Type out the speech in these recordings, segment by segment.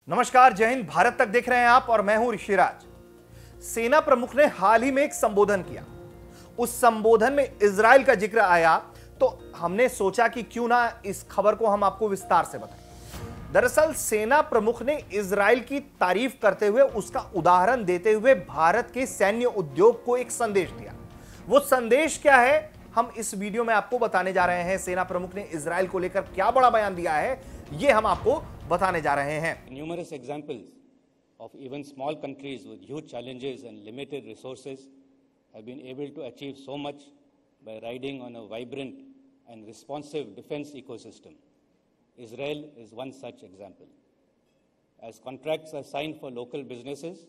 नमस्कार, जय हिंद। भारत तक देख रहे हैं आप और मैं हूं ऋषिराज। सेना प्रमुख ने हाल ही में एक संबोधन किया। उस संबोधन में इजराइल का जिक्र आया तो हमने सोचा कि क्यों ना इस खबर को हम आपको विस्तार से बताएं। दरअसल सेना प्रमुख ने इजराइल की तारीफ करते हुए उसका उदाहरण देते हुए भारत के सैन्य उद्योग को एक संदेश दिया। वो संदेश क्या है, हम इस वीडियो में आपको बताने जा रहे हैं। सेना प्रमुख ने इजराइल को लेकर क्या बड़ा बयान दिया है, ये हम आपको बताने जा रहे हैं। Numerous examples of even small countries with huge challenges and limited resources have been able to achieve so much by riding on a vibrant and responsive defense ecosystem. Israel is one such example. As contracts are signed for local businesses,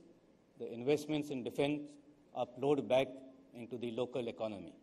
the investments in defense are flowed back into the local economy.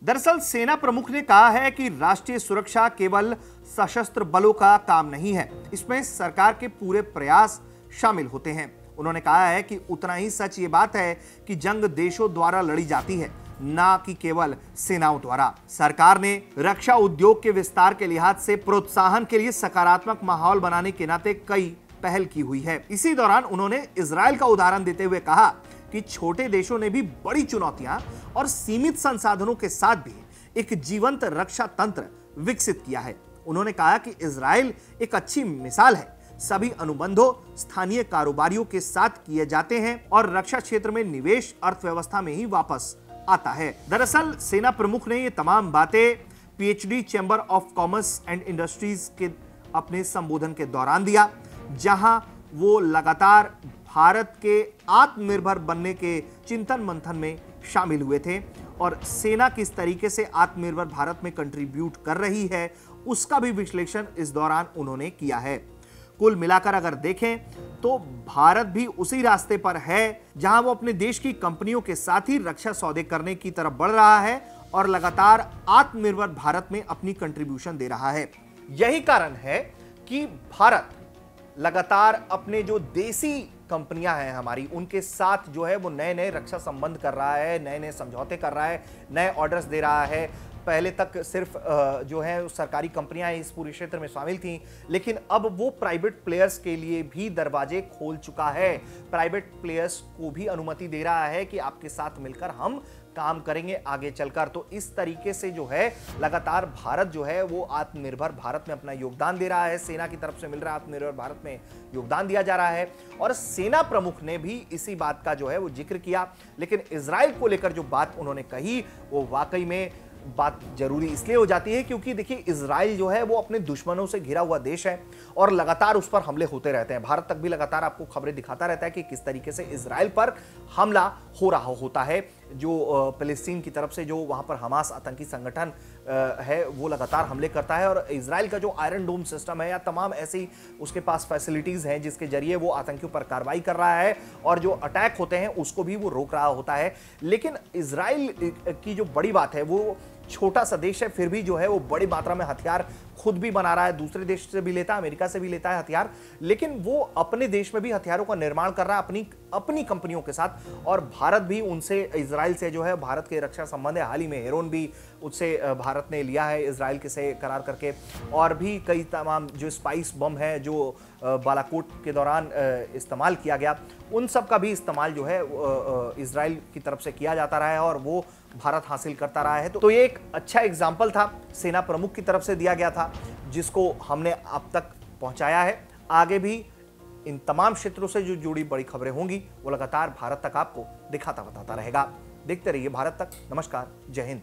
दरअसल सेना प्रमुख ने कहा है कि राष्ट्रीय सुरक्षा केवल सशस्त्र बलों का काम नहीं है, इसमें सरकार के पूरे प्रयास शामिल होते हैं। उन्होंने कहा है कि उतना ही सच ये बात है कि जंग देशों द्वारा लड़ी जाती है, ना कि केवल सेनाओं द्वारा। सरकार ने रक्षा उद्योग के विस्तार के लिहाज से प्रोत्साहन के लिए सकारात्मक माहौल बनाने के नाते कई पहल की हुई है। इसी दौरान उन्होंने इजराइल का उदाहरण देते हुए कहा कि छोटे देशों ने भी बड़ी चुनौतियां और सीमित संसाधनों के साथ भी एक जीवंत रक्षा तंत्र विकसित किया है। उन्होंने कहा कि इजराइल एक अच्छी मिसाल है। सभी अनुबंधों स्थानीय कारोबारियों के साथ किए जाते हैं और रक्षा क्षेत्र में निवेश अर्थव्यवस्था में ही वापस आता है। दरअसल सेना प्रमुख ने ये तमाम बातें PhD chamber of commerce and industries के अपने संबोधन के दौरान दिया, जहां वो लगातार भारत के आत्मनिर्भर बनने के चिंतन मंथन में शामिल हुए थे और सेना किस तरीके से आत्मनिर्भर भारत में कंट्रीब्यूट कर रही है उसका भी विश्लेषण इस दौरान उन्होंने किया है। कुल मिलाकर अगर देखें तो भारत भी उसी रास्ते पर है जहां वो अपने देश की कंपनियों के साथ ही रक्षा सौदे करने की तरफ बढ़ रहा है और लगातार आत्मनिर्भर भारत में अपनी कंट्रीब्यूशन दे रहा है। यही कारण है कि भारत लगातार अपने जो देसी कंपनियां हैं हमारी, उनके साथ जो है वो नए नए रक्षा संबंध कर रहा है, नए नए समझौते कर रहा है, नए ऑर्डर्स दे रहा है। पहले तक सिर्फ जो है सरकारी कंपनियां इस पूरे क्षेत्र में शामिल थीं, लेकिन अब वो प्राइवेट प्लेयर्स के लिए भी दरवाजे खोल चुका है। प्राइवेट प्लेयर्स को भी अनुमति दे रहा है कि आपके साथ मिलकर हम काम करेंगे आगे चलकर। तो इस तरीके से जो है लगातार भारत जो है वो आत्मनिर्भर भारत में अपना योगदान दे रहा है। सेना की तरफ से मिल रहा है आत्मनिर्भर भारत में योगदान दिया जा रहा है और सेना प्रमुख ने भी इसी बात का जो है वो जिक्र किया। लेकिन इजराइल को लेकर जो बात उन्होंने कही वो वाकई में बात जरूरी इसलिए हो जाती है क्योंकि देखिए इजराइल जो है वो अपने दुश्मनों से घिरा हुआ देश है और लगातार उस पर हमले होते रहते हैं। भारत तक भी लगातार आपको खबरें दिखाता रहता है कि किस तरीके से इजराइल पर हमला हो रहा होता है। जो फिलिस्तीन की तरफ से जो वहां पर हमास आतंकी संगठन है वो लगातार हमले करता है और इजराइल का जो आयरन डोम सिस्टम है या तमाम ऐसी उसके पास फैसिलिटीज हैं जिसके जरिए वो आतंकियों पर कार्रवाई कर रहा है और जो अटैक होते हैं उसको भी वो रोक रहा होता है। लेकिन इजराइल की जो बड़ी बात है, वो छोटा सा देश है फिर भी जो है वो बड़ी मात्रा में हथियार खुद भी बना रहा है, दूसरे देश से भी लेता है, अमेरिका से भी लेता है हथियार, लेकिन वो अपने देश में भी हथियारों का निर्माण कर रहा है अपनी कंपनियों के साथ। और भारत भी उनसे, इजराइल से जो है भारत के रक्षा संबंध है। हाल ही में हेरोन भी उससे भारत ने लिया है इजराइल के से करार करके, और भी कई तमाम जो स्पाइस बम है जो बालाकोट के दौरान इस्तेमाल किया गया, उन सब का भी इस्तेमाल जो है इजराइल की तरफ से किया जाता रहा है और वो भारत हासिल करता रहा है। तो ये एक अच्छा एग्जाम्पल था, सेना प्रमुख की तरफ से दिया गया था, जिसको हमने अब तक पहुंचाया है। आगे भी इन तमाम क्षेत्रों से जो जुड़ी बड़ी खबरें होंगी वो लगातार भारत तक आपको दिखाता बताता रहेगा। देखते रहिए भारत तक। नमस्कार, जय हिंद।